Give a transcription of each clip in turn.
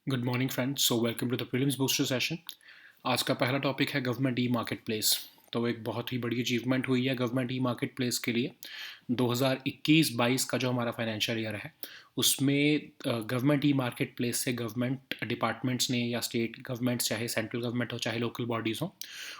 Good morning friends. So welcome to the prelims booster session. आज का पहला topic है गवर्नमेंट ई मार्केट प्लेस। तो एक बहुत ही बड़ी अचीवमेंट हुई है गवर्नमेंट ई मार्केट प्लेस के लिए। 2021-22 का जो हमारा फाइनेंशियल ईयर है उसमें गवर्नमेंट ई मार्केट प्लेस से गवर्नमेंट डिपार्टमेंट्स ने या स्टेट गवर्नमेंट्स, चाहे सेंट्रल गवर्नमेंट हो चाहे लोकल बॉडीज़ हो,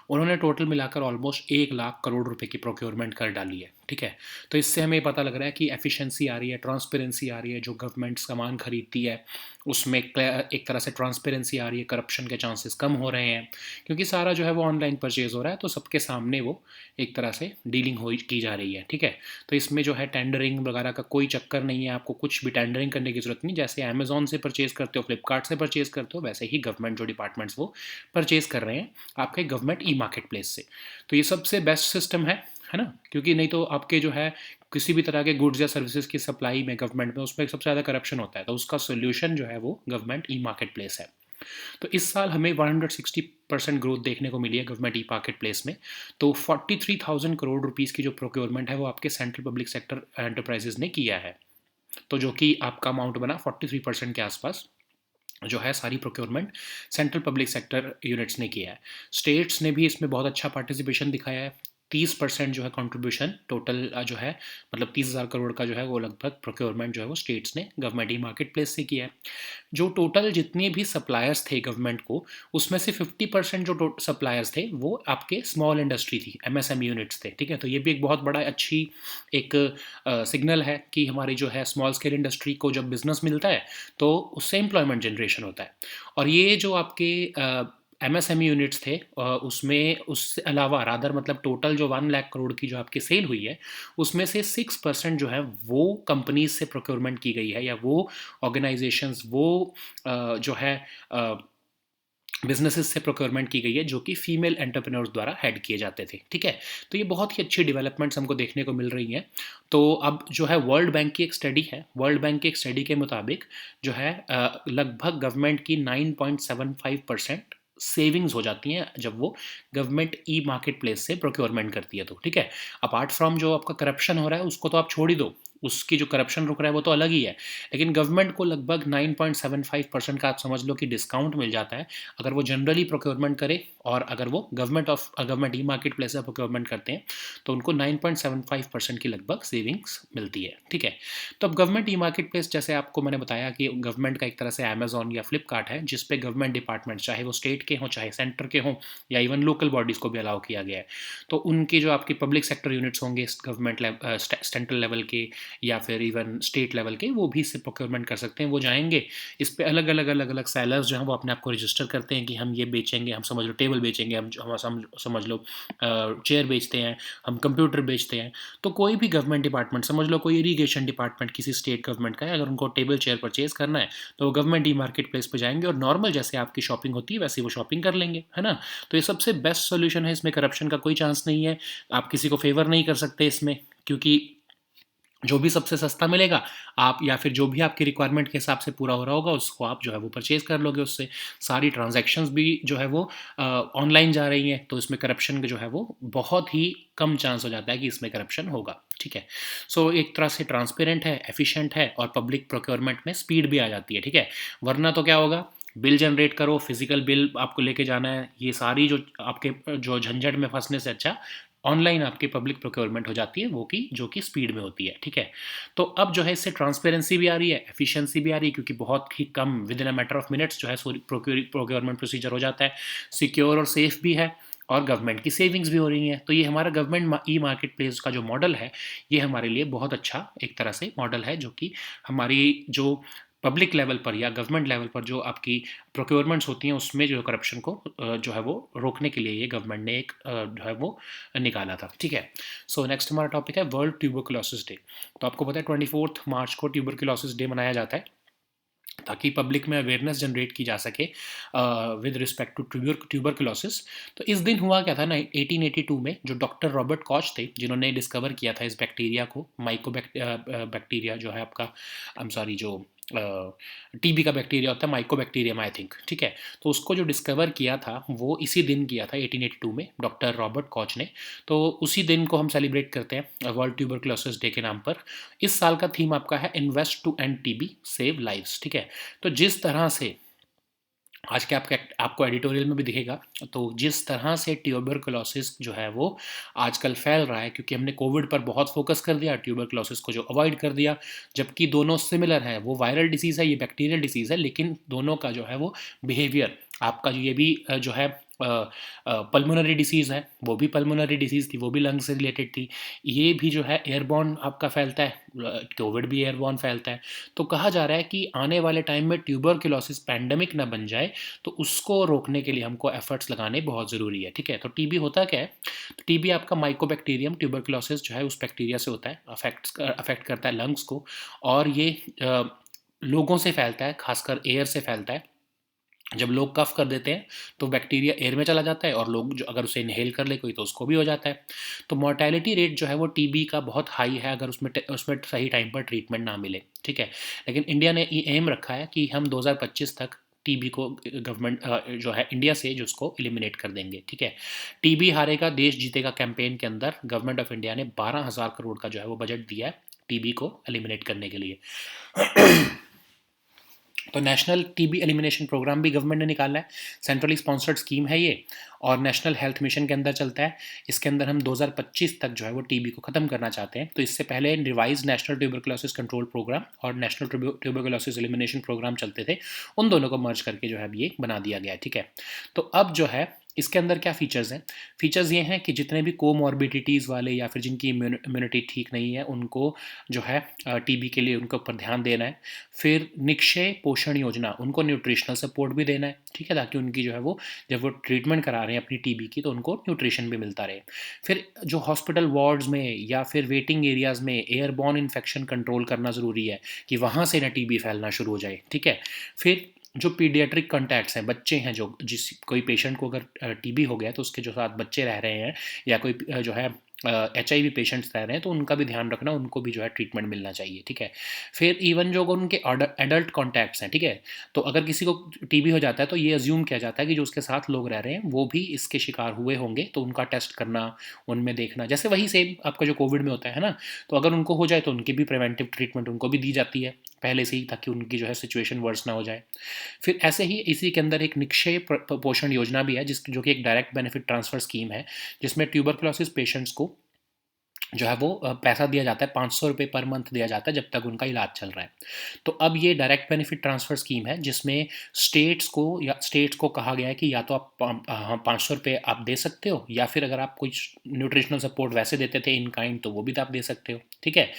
उन्होंने टोटल मिलाकर ऑलमोस्ट 1 लाख करोड़ रुपए की प्रोक्योरमेंट कर डाली है। ठीक है, तो इससे हमें पता लग रहा है कि एफिशिएंसी आ रही है, ट्रांसपेरेंसी आ रही है। जो गवर्नमेंट सामान खरीदती है उसमें एक तरह से ट्रांसपेरेंसी आ रही है, करप्शन के चांसेस कम हो रहे हैं क्योंकि सारा जो है वो ऑनलाइन परचेज हो रहा है, तो सबके सामने वो एक तरह से डीलिंग हो की जा रही है। ठीक है, तो इसमें जो है टेंडरिंग वगैरह का कोई चक्कर नहीं है, आपको कुछ भी टेंडरिंग करने की ज़रूरत नहीं। जैसे अमेजोन से परचेज़ करते हो, फ्लिपकार्ट से परचेज़ करते हो, वैसे ही गवर्नमेंट जो डिपार्टमेंट्स वो परचेज़ कर रहे हैं आपके गवर्नमेंट ई मार्केट प्लेस से। तो ये सबसे बेस्ट सिस्टम है ना, क्योंकि नहीं तो आपके जो है किसी भी तरह के गुड्स या सर्विसेज की सप्लाई में गवर्नमेंट में उसमें सबसे ज़्यादा करप्शन होता है, तो उसका सोल्यूशन जो है वो गवर्नमेंट ई मार्केट प्लेस है। तो इस साल हमें 160% ग्रोथ देखने को मिली है गवर्नमेंट ई मार्केट प्लेस में। तो 43,000 करोड़ रुपीज़ की जो प्रोक्योरमेंट है वो आपके सेंट्रल पब्लिक सेक्टर एंटरप्राइजेज ने किया है। तो जो कि आपका अमाउंट बना 43% के आसपास जो है सारी procurement central public sector units ने किया है। स्टेट्स ने भी इसमें बहुत अच्छा पार्टिसिपेशन दिखाया है। 30% जो है कंट्रीब्यूशन टोटल जो है, मतलब 30,000 करोड़ का जो है वो लगभग प्रोक्योरमेंट जो है वो स्टेट्स ने गवर्नमेंट ई मार्केट प्लेस से किया है। जो टोटल जितने भी सप्लायर्स थे गवर्नमेंट को, उसमें से 50% जो सप्लायर्स थे वो आपके स्मॉल इंडस्ट्री थी, एमएसएमई यूनिट्स थे। ठीक है, तो ये भी एक बहुत बड़ा अच्छी एक सिग्नल है कि हमारी जो है स्मॉल स्केल इंडस्ट्री को जब बिजनेस मिलता है तो उससे एम्प्लॉयमेंट जनरेशन होता है। और ये जो आपके एमएसएमई यूनिट्स थे उसमें उससे अलावा रादर मतलब टोटल जो 1 लाख करोड़ की जो आपकी सेल हुई है उसमें से 6% जो है वो कंपनीज से प्रोक्योरमेंट की गई है, या वो ऑर्गेनाइजेशंस वो जो है बिजनेसेस से प्रोक्योरमेंट की गई है जो कि फीमेल एंटरप्रेन्योर्स द्वारा हेड किए जाते थे। ठीक है, तो ये बहुत ही अच्छी डेवलपमेंट्स हमको देखने को मिल रही हैं। तो अब जो है वर्ल्ड बैंक की एक स्टडी है, वर्ल्ड बैंक की एक स्टडी के मुताबिक जो है लगभग गवर्नमेंट की 9.75% सेविंग्स हो जाती हैं जब वो गवर्नमेंट ई मार्केट प्लेस से प्रोक्योरमेंट करती है। तो ठीक है, अपार्ट फ्रॉम जो आपका करप्शन हो रहा है उसको तो आप छोड़ ही दो, उसकी जो करप्शन रुक रहा है वो तो अलग ही है, लेकिन गवर्नमेंट को लगभग 9.75% का आप समझ लो कि डिस्काउंट मिल जाता है अगर वो जनरली प्रोक्योरमेंट करे, और अगर वो गवर्नमेंट ई मार्केट प्लेस से प्रोक्योरमेंट करते हैं तो उनको 9.75% की लगभग सेविंग्स मिलती है। ठीक है, तो अब गवर्नमेंट ई मार्केट प्लेस, जैसे आपको मैंने बताया कि गवर्नमेंट का एक तरह से अमेजॉन या फ्लिपकार्ट है जिस पे गवर्नमेंट डिपार्टमेंट चाहे वो स्टेट के हों चाहे सेंटर के हों या इवन लोकल बॉडीज़ को भी अलाउ किया गया है। तो उनकी जो आपकी पब्लिक सेक्टर यूनिट्स होंगे गवर्नमेंट सेंट्रल लेवल के या फिर इवन स्टेट लेवल के, वो भी इससे प्रोक्योरमेंट कर सकते हैं। वो जाएंगे, इस पे अलग अलग सेलर्स जो हैं वो अपने आप को रजिस्टर करते हैं कि हम ये बेचेंगे, हम समझ लो टेबल बेचेंगे, हम समझ लो चेयर बेचते हैं, हम कंप्यूटर बेचते हैं। तो कोई भी गवर्नमेंट डिपार्टमेंट, समझ लो कोई इरीगेशन डिपार्टमेंट किसी स्टेट गवर्नमेंट का है, अगर उनको टेबल चेयर परचेज करना है तो वो गवर्नमेंट ई मार्केट प्लेस पर जाएंगे और नॉर्मल जैसे आपकी शॉपिंग होती है वैसे वो शॉपिंग कर लेंगे, है ना। तो ये सबसे बेस्ट सोल्यूशन है, इसमें करप्शन का कोई चांस नहीं है, आप किसी को फेवर नहीं कर सकते इसमें, क्योंकि जो भी सबसे सस्ता मिलेगा आप, या फिर जो भी आपकी रिक्वायरमेंट के हिसाब से पूरा हो रहा होगा उसको आप जो है वो परचेज कर लोगे उससे। सारी ट्रांजैक्शंस भी जो है वो ऑनलाइन जा रही हैं, तो इसमें करप्शन का जो है वो बहुत ही कम चांस हो जाता है कि इसमें करप्शन होगा। ठीक है, सो एक तरह से ट्रांसपेरेंट है, एफिशिएंट है, और पब्लिक प्रोक्योरमेंट में स्पीड भी आ जाती है। ठीक है, वरना तो क्या होगा, बिल जनरेट करो, फिजिकल बिल आपको लेके जाना है, ये सारी जो आपके जो झंझट में फंसने से अच्छा ऑनलाइन आपकी पब्लिक प्रोक्योरमेंट हो जाती है, वो की जो कि स्पीड में होती है। ठीक है, तो अब जो है इससे ट्रांसपेरेंसी भी आ रही है, एफिशिएंसी भी आ रही है, क्योंकि बहुत ही कम within a matter of minutes जो है प्रोक्योरमेंट प्रोसीजर हो जाता है, सिक्योर और सेफ भी है, और गवर्नमेंट की सेविंग्स भी हो रही हैं। तो ये हमारा गवर्नमेंट ई मार्केट प्लेस का जो मॉडल है ये हमारे लिए बहुत अच्छा एक तरह से मॉडल है, जो कि हमारी जो पब्लिक लेवल पर या गवर्नमेंट लेवल पर जो आपकी प्रोक्योरमेंट्स होती हैं उसमें जो करप्शन को जो है वो रोकने के लिए ये गवर्नमेंट ने एक जो है वो निकाला था। ठीक है, सो नेक्स्ट हमारा टॉपिक है वर्ल्ड ट्यूबरकुलोसिस डे। तो आपको पता है 24 मार्च को ट्यूबरकुलोसिस डे मनाया जाता है ताकि पब्लिक में अवेयरनेस जनरेट की जा सके विद रिस्पेक्ट टू ट्यूबरकुलोसिस। तो इस दिन हुआ क्या था ना, 1882 में जो डॉक्टर रॉबर्ट कॉच थे जिन्होंने डिस्कवर किया था इस बैक्टीरिया को, माइको बैक्टीरिया जो है आपका, आई एम सॉरी, जो टीबी का बैक्टीरिया होता है माइकोबैक्टीरियम आई थिंक। ठीक है, तो उसको जो डिस्कवर किया था वो इसी दिन किया था 1882 में डॉक्टर रॉबर्ट कॉच ने। तो उसी दिन को हम सेलिब्रेट करते हैं वर्ल्ड ट्यूबरकुलोसिस डे के नाम पर। इस साल का थीम आपका है invest to end TB save lives. ठीक है, तो जिस तरह से आज के आपको एडिटोरियल में भी दिखेगा। तो जिस तरह से ट्यूबरकुलोसिस जो है वो आजकल फैल रहा है, क्योंकि हमने कोविड पर बहुत फोकस कर दिया, ट्यूबरकुलोसिस को जो अवॉइड कर दिया, जबकि दोनों सिमिलर है, वो वायरल डिसीज़ है, ये बैक्टीरियल डिसीज़ है, लेकिन दोनों का जो है वो बिहेवियर, आपका ये भी जो है पल्मोनरी डिसीज़ है, वो भी पल्मोनरी डिसीज़ थी, वो भी लंग से रिलेटेड थी, ये भी जो है एयरबॉर्न आपका फैलता है, कोविड भी एयरबॉर्न फैलता है। तो कहा जा रहा है कि आने वाले टाइम में ट्यूबरकुलोसिस पैंडेमिक ना बन जाए, तो उसको रोकने के लिए हमको एफर्ट्स लगाने बहुत ज़रूरी है, ठीक है। तो टीबी होता क्या है? तो टीबी आपका माइकोबैक्टीरियम ट्यूबरकुलोसिस जो है उस बैक्टीरिया से होता है, अफेक्ट करता है लंग्स को, और ये लोगों से फैलता है, खासकर एयर से फैलता है। जब लोग कफ कर देते हैं तो बैक्टीरिया एयर में चला जाता है, और लोग जो अगर उसे इनहेल कर ले कोई तो उसको भी हो जाता है। तो मोर्टेलिटी रेट जो है वो टीबी का बहुत हाई है, अगर उसमें सही टाइम पर ट्रीटमेंट ना मिले, ठीक है। लेकिन इंडिया ने ये एम रखा है कि हम 2025 तक टीबी को गवर्नमेंट जो है इंडिया से जो उसको एलिमिनेट कर देंगे, ठीक है। टीबी हारेगा देश जीतेगा कैंपेन के अंदर गवर्नमेंट ऑफ इंडिया ने 12,000 करोड़ का जो है वो बजट दिया है टीबी को एलिमिनेट करने के लिए। तो नेशनल टीबी एलिमिनेशन प्रोग्राम भी गवर्नमेंट ने निकाला है, सेंट्रली स्पॉन्सर्ड स्कीम है ये, और नेशनल हेल्थ मिशन के अंदर चलता है। इसके अंदर हम 2025 तक जो है वो टीबी को ख़त्म करना चाहते हैं। तो इससे पहले revise national tuberculosis control programme और नेशनल ट्यूबरकुलोसिस एलिमिनेशन प्रोग्राम चलते थे, उन दोनों को मर्ज करके जो है अब ये बना दिया गया है, ठीक है। तो अब जो है इसके अंदर क्या फ़ीचर्स हैं? फ़ीचर्स ये हैं कि जितने भी कोमॉर्बिडिटीज़ वाले या फिर जिनकी इम्यूनिटी ठीक नहीं है, उनको जो है टीबी के लिए उनके ऊपर ध्यान देना है। फिर निक्षय पोषण योजना, उनको न्यूट्रिशनल सपोर्ट भी देना है, ठीक है, ताकि उनकी जो है वो जब वो ट्रीटमेंट करा रहे हैं अपनी टीबी की तो उनको न्यूट्रिशन भी मिलता रहे। फिर जो हॉस्पिटल वार्ड्स में या फिर वेटिंग एरियाज़ में एयरबॉर्न इन्फेक्शन कंट्रोल करना ज़रूरी है, कि वहाँ से ना टीबी फैलना शुरू हो जाए, ठीक है। फिर जो पीडियाट्रिक कॉन्टैक्ट्स हैं, बच्चे हैं, जो जिस कोई पेशेंट को अगर टीबी हो गया तो उसके जो साथ बच्चे रह रहे हैं, या कोई जो है HIV पेशेंट्स रह रहे हैं, तो उनका भी ध्यान रखना, उनको भी जो है ट्रीटमेंट मिलना चाहिए, ठीक है। फिर इवन जो उनके एडल्ट कॉन्टैक्ट्स हैं, ठीक है, तो अगर किसी को टीबी हो जाता है तो ये अज्यूम किया जाता है कि जो उसके साथ लोग रह रहे हैं वो भी इसके शिकार हुए होंगे, तो उनका टेस्ट करना, उनमें देखना, जैसे वही सेम आपका जो कोविड में होता है ना, तो अगर उनको हो जाए तो उनकी भी प्रिवेंटिव ट्रीटमेंट उनको भी दी जाती है पहले से ही, ताकि उनकी जो है सिचुएशन वर्स ना हो जाए। फिर ऐसे ही इसी के अंदर एक निक्षय पोषण योजना भी है, जो कि एक डायरेक्ट बेनिफिट ट्रांसफ़र स्कीम है, जिसमें ट्यूबरकुलोसिस पेशेंट्स को जो है वो पैसा दिया जाता है, 500 रुपये पर मंथ दिया जाता है जब तक उनका इलाज चल रहा है। तो अब ये डायरेक्ट बेनिफिट ट्रांसफ़र स्कीम है, जिसमें स्टेट्स को कहा गया है कि या तो आप 500 रुपये आप दे सकते हो, या फिर अगर आप कुछ न्यूट्रिशनल सपोर्ट वैसे देते थे इन काइंड, तो वो भी आप दे सकते हो, ठीक है।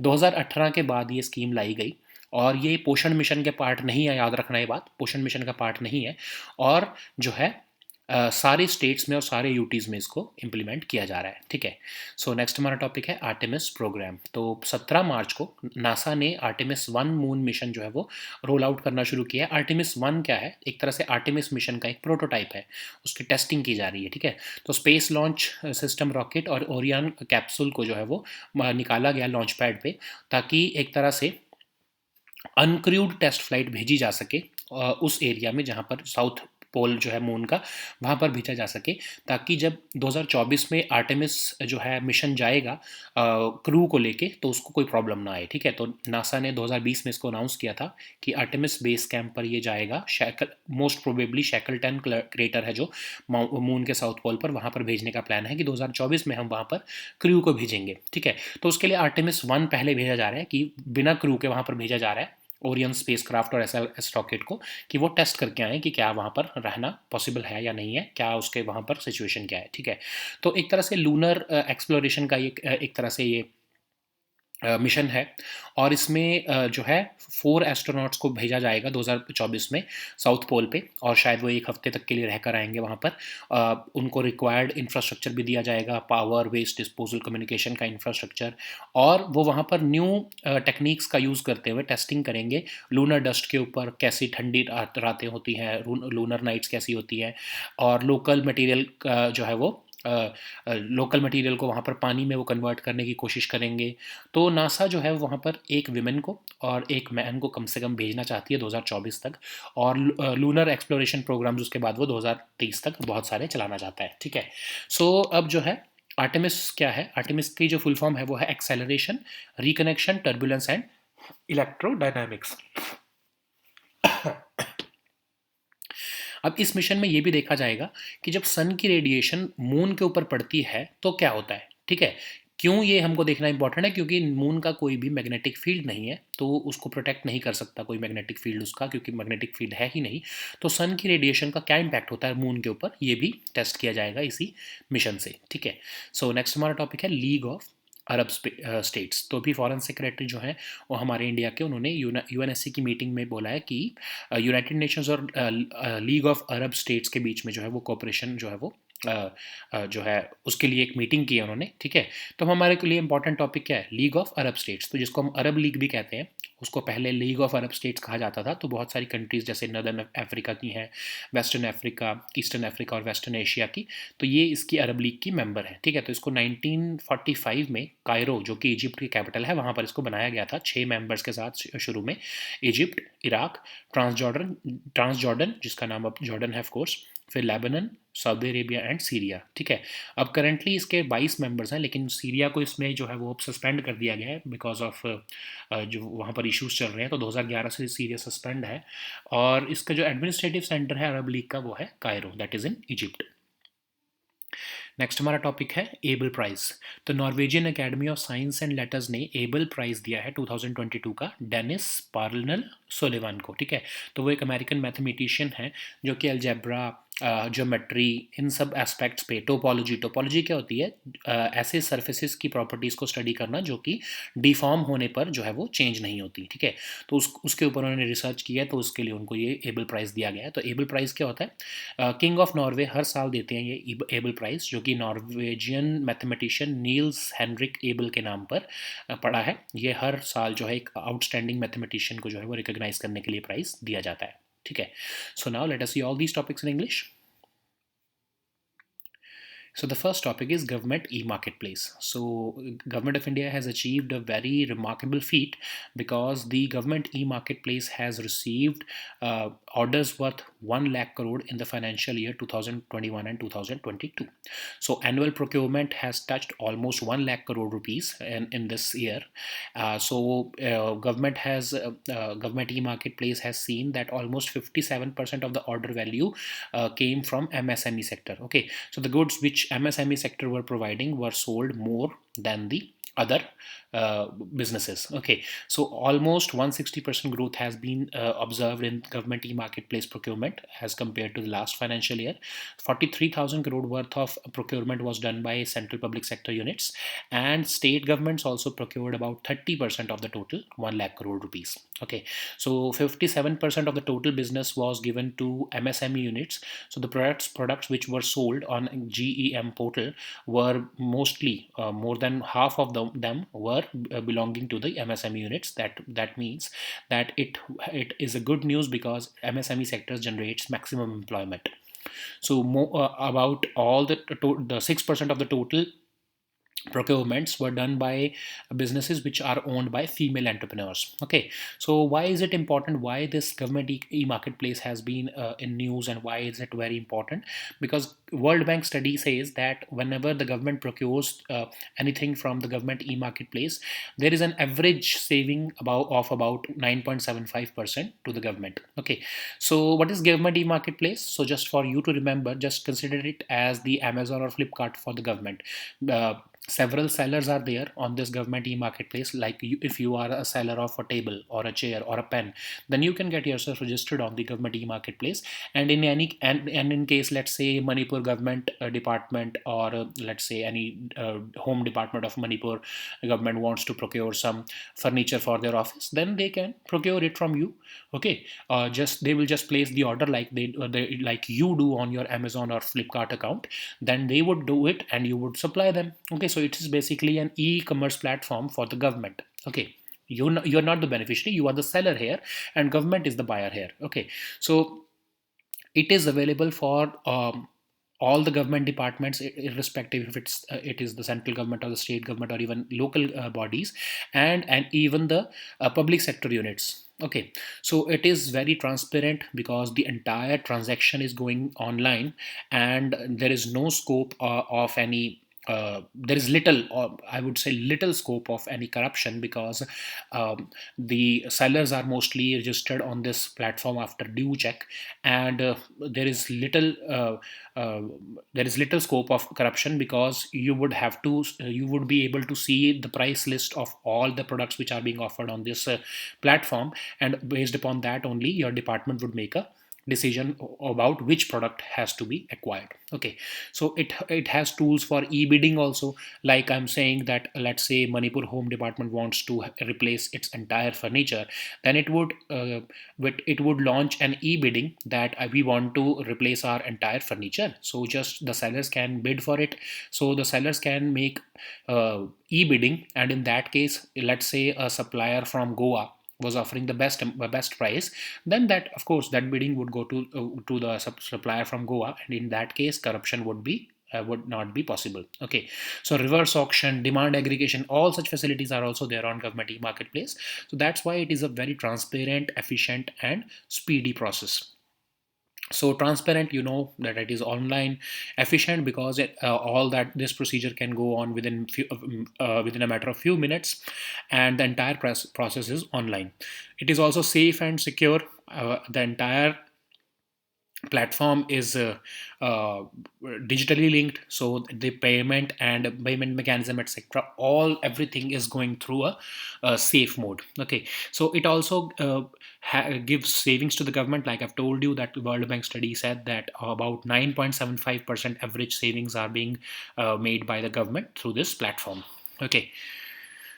2018 के बाद ये स्कीम लाई गई, और ये पोषण मिशन के पार्ट नहीं है, याद रखना ये बात, पोषण मिशन का पार्ट नहीं है। और जो है सारे स्टेट्स में और सारे यूटीज़ में इसको इम्प्लीमेंट किया जा रहा है, ठीक है। सो नेक्स्ट हमारा टॉपिक है आर्टेमिस प्रोग्राम। तो 17 मार्च को नासा ने आर्टेमिस 1 मून मिशन जो है वो रोल आउट करना शुरू किया है। आर्टेमिस 1 क्या है? एक तरह से आर्टेमिस मिशन का एक प्रोटोटाइप है, उसकी टेस्टिंग की जा रही है, ठीक है। तो स्पेस लॉन्च सिस्टम रॉकेट और ओरियन कैप्सूल को जो है वो निकाला गया लॉन्च पैड पे, ताकि एक तरह से अनक्रूड टेस्ट फ्लाइट भेजी जा सके उस एरिया में जहाँ पर साउथ पोल जो है मून का, वहाँ पर भेजा जा सके, ताकि जब 2024 में आर्टेमिस जो है मिशन जाएगा क्रू को लेके, तो उसको कोई प्रॉब्लम ना आए, ठीक है। तो नासा ने 2020 में इसको अनाउंस किया था कि आर्टेमिस बेस कैंप पर ये जाएगा, मोस्ट प्रोबेबली शैकलटन क्रेटर है जो मून के साउथ पोल पर, वहाँ पर भेजने का प्लान है कि 2024 में हम वहाँ पर क्रू को भेजेंगे, ठीक है। तो उसके लिए आर्टेमिस 1 पहले भेजा जा रहा है, कि बिना क्रू के वहाँ पर भेजा जा रहा है ओरियन स्पेसक्राफ्ट और SLS रॉकेट को, कि वो टेस्ट करके आएँ कि क्या वहाँ पर रहना पॉसिबल है या नहीं है, क्या उसके वहाँ पर सिचुएशन क्या है, ठीक है। तो एक तरह से लूनर एक्सप्लोरेशन का एक तरह से ये मिशन है, और इसमें जो है 4 एस्ट्रोनॉट्स को भेजा जाएगा 2024 में साउथ पोल पे, और शायद वो 1 हफ्ते तक के लिए रहकर आएंगे वहाँ पर। उनको रिक्वायर्ड इंफ्रास्ट्रक्चर भी दिया जाएगा, पावर, वेस्ट डिस्पोजल, कम्युनिकेशन का इंफ्रास्ट्रक्चर, और वो वहाँ पर न्यू टेक्निक्स का यूज़ करते हुए टेस्टिंग करेंगे लूनर डस्ट के ऊपर, कैसी ठंडी रातें होती हैं, लूनर नाइट्स कैसी होती हैं, और लोकल मटेरियल जो है वो लोकल मटेरियल को वहाँ पर पानी में वो कन्वर्ट करने की कोशिश करेंगे। तो नासा जो है वहाँ पर एक विमेन को और एक मैन को कम से कम भेजना चाहती है 2024 तक, और लूनर एक्सप्लोरेशन प्रोग्राम्स उसके बाद वो 2023 तक बहुत सारे चलाना चाहता है, ठीक है। सो अब जो है आर्टेमिस क्या है? आर्टेमिस की जो फुल फॉर्म है वो है acceleration, reconnection, turbulence and electrodynamics. अब इस मिशन में ये भी देखा जाएगा कि जब सन की रेडिएशन मून के ऊपर पड़ती है तो क्या होता है, ठीक है। क्यों ये हमको देखना इंपॉर्टेंट है, क्योंकि मून का कोई भी मैग्नेटिक फील्ड नहीं है, तो उसको प्रोटेक्ट नहीं कर सकता कोई मैग्नेटिक फील्ड उसका, क्योंकि मैग्नेटिक फील्ड है ही नहीं। तो सन की रेडिएशन का क्या इम्पैक्ट होता है मून के ऊपर, ये भी टेस्ट किया जाएगा इसी मिशन से, ठीक है। सो नेक्स्ट हमारा टॉपिक है लीग ऑफ अरब स्टेट्स। तो अभी फॉरेन सेक्रेटरी जो हैं वो हमारे इंडिया के, उन्होंने यूएनएससी की मीटिंग में बोला है कि यूनाइटेड नेशंस और लीग ऑफ अरब स्टेट्स के बीच में जो है वो कोऑपरेशन जो है वो जो है उसके लिए एक मीटिंग की है उन्होंने, ठीक है। तो हमारे के लिए इंपॉर्टेंट टॉपिक क्या है, लीग ऑफ अरब स्टेट्स, तो जिसको हम अरब लीग भी कहते हैं, उसको पहले लीग ऑफ अरब स्टेट्स कहा जाता था। तो बहुत सारी कंट्रीज़ जैसे नदर्न अफ्रीका की हैं, वेस्टर्न अफ्रीका, ईस्टर्न अफ्रीका और वेस्टर्न एशिया की, तो ये इसकी अरब लीग की मेंबर है, ठीक है। तो इसको 1945 में कायरो, जो कि इजिप्ट की कैपिटल है, वहाँ पर इसको बनाया गया था 6 मेंबर्स के साथ शुरू में। इजिप्ट, इराक, ट्रांसजॉर्डन जिसका नाम अब जॉर्डन है ऑफ कोर्स, फिर Lebanon, Saudi Arabia and Syria, ठीक है। अब करंटली इसके 22 मेंबर्स हैं, लेकिन सीरिया को इसमें जो है वो सस्पेंड कर दिया गया है बिकॉज ऑफ जो वहाँ पर इश्यूज चल रहे हैं। तो 2011 से सीरिया सस्पेंड है, और इसका जो एडमिनिस्ट्रेटिव सेंटर है अरब लीग का वो है Cairo, that is in Egypt. Next हमारा टॉपिक है एबल प्राइज। तो Norwegian academy of science and letters ने एबल प्राइज दिया है 2022 का डेनिस पार्लनल सोलिवान को, ठीक है। तो वो एक अमेरिकन मैथमेटिशियन है जो कि अलजेब्रा, ज्योमेट्री, इन सब एस्पेक्ट्स पे, टोपोलॉजी क्या होती है, ऐसे सर्फेसिस की प्रॉपर्टीज़ को स्टडी करना जो कि डिफॉर्म होने पर जो है वो चेंज नहीं होती, ठीक है। तो उसके ऊपर उन्होंने रिसर्च किया है, तो उसके लिए उनको ये एबल प्राइज़ दिया गया है। तो एबल प्राइज़ क्या होता है, किंग ऑफ नॉर्वे हर साल देते हैं ये एबल प्राइज़, जो कि Norwegian mathematician Niels Henrik Abel के नाम पर पड़ा है। ये हर साल जो है एक आउटस्टैंडिंग मैथमेटिशियन को जो है वो रिकॉग्नाइज करने के लिए प्राइज़ दिया जाता है, ठीक है। So now let us see all these topics in English. So the first topic is government e-marketplace. So government of India has achieved a very remarkable feat because the government e-marketplace has received orders worth 1 lakh crore in the financial year 2021 and 2022. So annual procurement has touched almost 1 lakh crore rupees in this year. Government e-marketplace has seen that almost 57% of the order value came from MSME sector. Okay, so the goods which MSME sector were providing were sold more than the other businesses. Okay, so almost 160% growth has been observed in government e-marketplace procurement as compared to the last financial year. 43,000 crore worth of procurement was done by central public sector units, and state governments also procured about 30% of the total 1 lakh crore rupees. Okay, so 57% of the total business was given to MSME units. So the products which were sold on GEM portal were mostly more than half of them were belonging to the MSME units. That means that it is a good news because MSME sectors generates maximum employment. So about all the 6% of the total procurements were done by businesses which are owned by female entrepreneurs. Okay, so why is it important, why this government e-marketplace has been in news, and why is it very important? Because World Bank study says that whenever the government procures anything from the government e-marketplace, there is an average saving of about 9.75% to the government. Okay, so what is government e-marketplace? So just for you to remember, just consider it as the Amazon or Flipkart for the government. Several sellers are there on this government e-marketplace. Like if you are a seller of a table or a chair or a pen, then you can get yourself registered on the government e-marketplace. And in case, let's say Manipur government department, or let's say any home department of Manipur government wants to procure some furniture for their office, then they can procure it from you. Okay, they will just place the order like like you do on your Amazon or Flipkart account. Then they would do it and you would supply them. Okay, so it is basically an e-commerce platform for the government. Okay, you're not the beneficiary, you are the seller here, and government is the buyer here. Okay, so it is available for all the government departments, irrespective if it is the central government or the state government or even local bodies, and even the public sector units. Okay, so it is very transparent because the entire transaction is going online, and there is no scope of any there is little, or I would say little, scope of any corruption, because the sellers are mostly registered on this platform after due check, and uh, there is little scope of corruption, because you would be able to see the price list of all the products which are being offered on this platform, and based upon that only your department would make a decision about which product has to be acquired. Okay, so it has tools for e-bidding also. Like I'm saying that, let's say Manipur Home Department wants to replace its entire furniture, then it would launch an e-bidding that we want to replace our entire furniture. So just the sellers can bid for it. So the sellers can make e-bidding, and in that case, let's say a supplier from Goa was offering the best price, then that, of course, that bidding would go to the supplier from Goa, and in that case corruption would not be possible. Okay, so reverse auction, demand aggregation, all such facilities are also there on government e-marketplace. So that's why it is a very transparent, efficient, and speedy process. So transparent, that it is online, efficient, because all that this procedure can go on within a matter of few minutes, and the entire process is online. It is also safe and secure. The entire platform is digitally linked, so the payment mechanism, etc., everything is going through a safe mode. Okay, so it also gives savings to the government. Like I've told you, that the World Bank study said that about 9.75% average savings are being made by the government through this platform. Okay,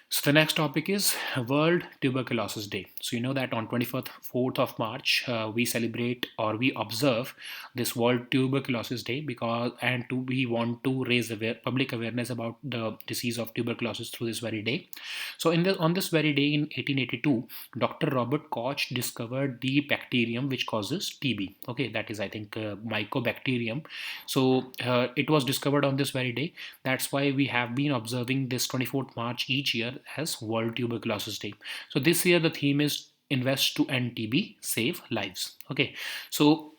so the next topic is World Tuberculosis Day. So you know that on 24th of March, we celebrate, or we observe, this World Tuberculosis Day, because we want to raise public awareness about the disease of tuberculosis through this very day. So on this very day in 1882, Dr. Robert Koch discovered the bacterium which causes TB. Okay, that is, I think, Mycobacterium. So it was discovered on this very day. That's why we have been observing this 24th March each year as World Tuberculosis Day. So this year the theme is Invest to End TB, Save Lives. Okay, so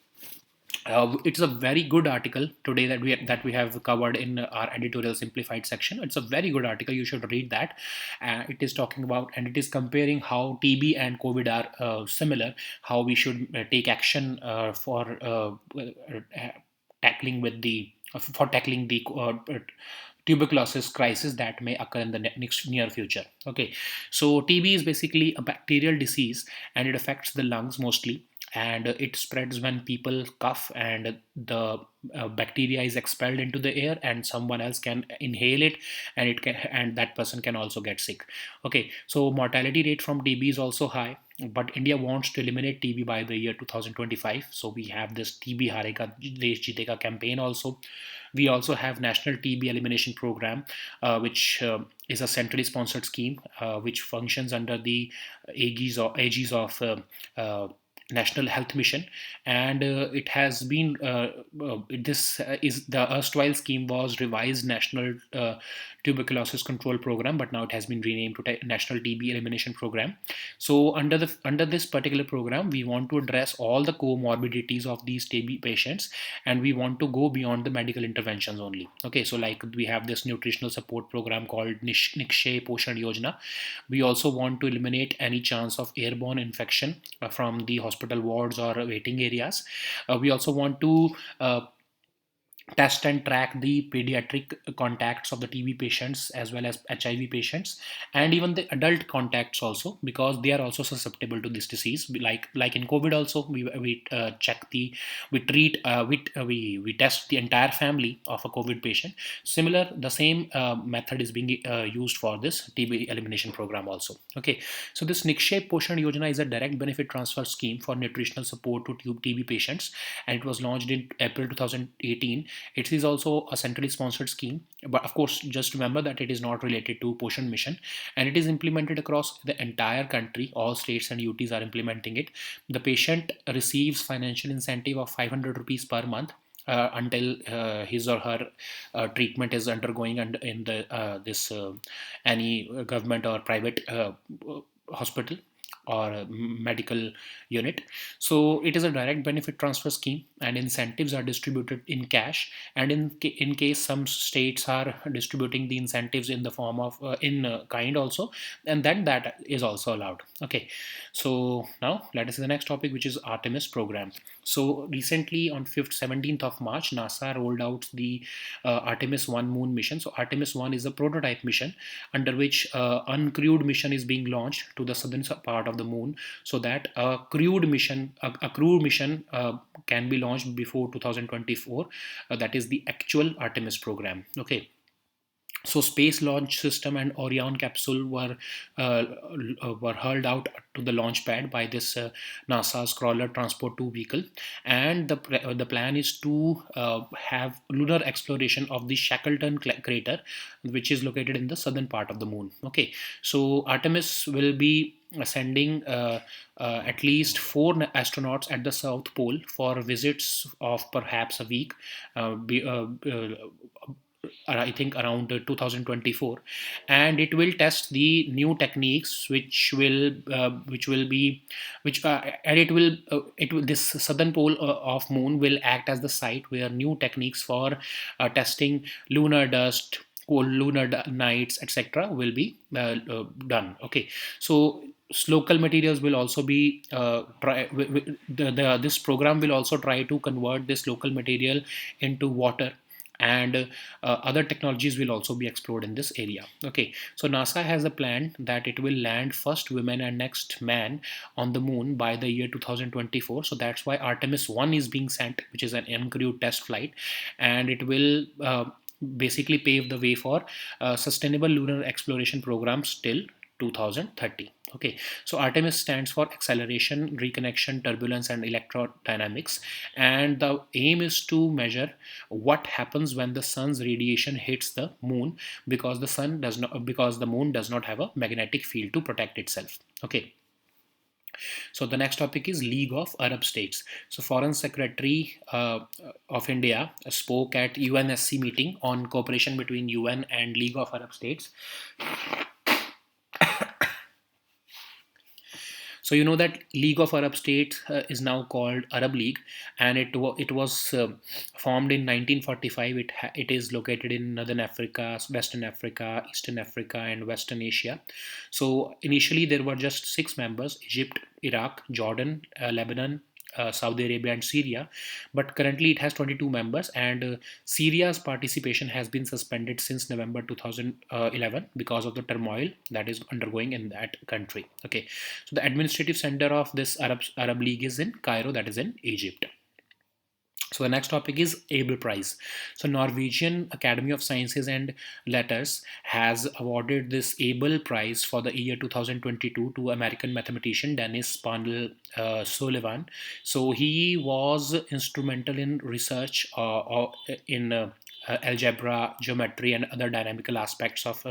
it's a very good article today that we have covered in our editorial simplified section. It's a very good article. You should read that. It is talking about, and it is comparing how TB and COVID are similar. How we should take action for tackling with the for tackling the tuberculosis crisis that may occur in the next near future. Okay, so TB is basically a bacterial disease, and it affects the lungs mostly, and it spreads when people cough, and the bacteria is expelled into the air, and someone else can inhale it, and that person can also get sick. Okay, so mortality rate from TB is also high, but India wants to eliminate TB by the year 2025. So we have this TB Harega Desh Jitega campaign also. We also have National TB Elimination Program, which is a centrally sponsored scheme, which functions under the aegis of National Health Mission, and it has been this is the erstwhile scheme was revised National Tuberculosis Control Program, but now it has been renamed to National TB Elimination Program. So under this particular program, we want to address all the comorbidities of these TB patients, and we want to go beyond the medical interventions only. Okay, so like we have this nutritional support program called Nikshay Poshan Yojana. We also want to eliminate any chance of airborne infection from the hospital wards or waiting areas. We also want to test and track the pediatric contacts of the TB patients as well as HIV patients, and even the adult contacts also, because they are also susceptible to this disease. Like in COVID also, we check we treat we test the entire family of a COVID patient. The same method is being used for this TB elimination program also. Okay, so this Nikshay Poshan Yojana is a direct benefit transfer scheme for nutritional support to TB patients, and it was launched in April 2018. It is also a centrally sponsored scheme, but of course, just remember that it is not related to Poshan Mission, and it is implemented across the entire country. All states and UTs are implementing it. The patient receives financial incentive of 500 rupees per month until his or her treatment is undergoing in the this any government or private hospital. or medical unit. So it is a direct benefit transfer scheme, and incentives are distributed in cash. And in case some states are distributing the incentives in the form of in kind also, and then that is also allowed. Okay, so now let us see the next topic, which is Artemis program. So recently on 5th 17th of March, NASA rolled out the Artemis 1 moon mission. So Artemis 1 is a prototype mission under which uncrewed mission is being launched to the southern part of the moon, so that a crew mission can be launched before 2024. That is the actual Artemis program. Okay, so Space Launch System and Orion capsule were hurled out to the launch pad by this NASA's Crawler Transport 2 vehicle, and the plan is to have lunar exploration of the Shackleton crater, which is located in the southern part of the moon. Okay, so Artemis will be sending at least 4 astronauts at the South Pole for visits of perhaps a week. I think around 2024, and it will test the new techniques, which will be which and it will this southern pole of moon will act as the site where new techniques for testing lunar dust, cold lunar nights, etc., will be done. Okay, so local materials will also be this program will also try to convert this local material into water, and other technologies will also be explored in this area. Okay, so NASA has a plan that it will land first women and next man on the moon by the year 2024. So that's why Artemis 1 is being sent, which is an uncrewed test flight, and it will basically pave the way for sustainable lunar exploration programs till 2030. Okay, so Artemis stands for acceleration, reconnection, turbulence, and electrodynamics, and the aim is to measure what happens when the sun's radiation hits the moon, because the moon does not have a magnetic field to protect itself. Okay, so the next topic is League of Arab States. So Foreign Secretary of India spoke at UNSC meeting on cooperation between UN and League of Arab States. So you know that League of Arab States is now called Arab League, and it was formed in 1945. It is located in Northern Africa, Western Africa, Eastern Africa, and Western Asia. So initially there were just 6 members: Egypt, Iraq, Jordan, Lebanon, Saudi Arabia, and Syria. But currently it has 22 members, and Syria's participation has been suspended since November 2011 because of the turmoil that is undergoing in that country. Okay, so the administrative center of this Arab League is in Cairo, that is in Egypt. So the next topic is Abel Prize. So Norwegian Academy of Sciences and Letters has awarded this Abel Prize for the year 2022 to American mathematician Dennis Pandel Sullivan. So he was instrumental in research in algebra, geometry, and other dynamical aspects of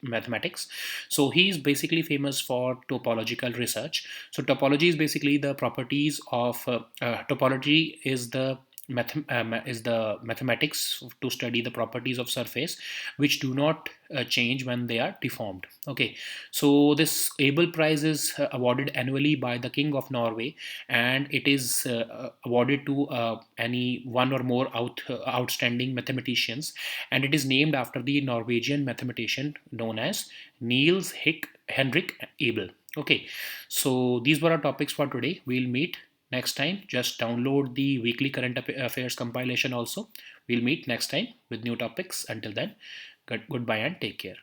mathematics. So he is basically famous for topological research. So topology is basically the properties of topology is the mathematics to study the properties of surface which do not change when they are deformed. Okay, so this Abel Prize is awarded annually by the King of Norway, and it is awarded to any one or more outstanding mathematicians, and it is named after the Norwegian mathematician known as Niels Henrik Abel. Okay, so these were our topics for today. We'll meet next time. Just download the weekly current affairs compilation also. We'll meet next time with new topics. Until then, goodbye and take care.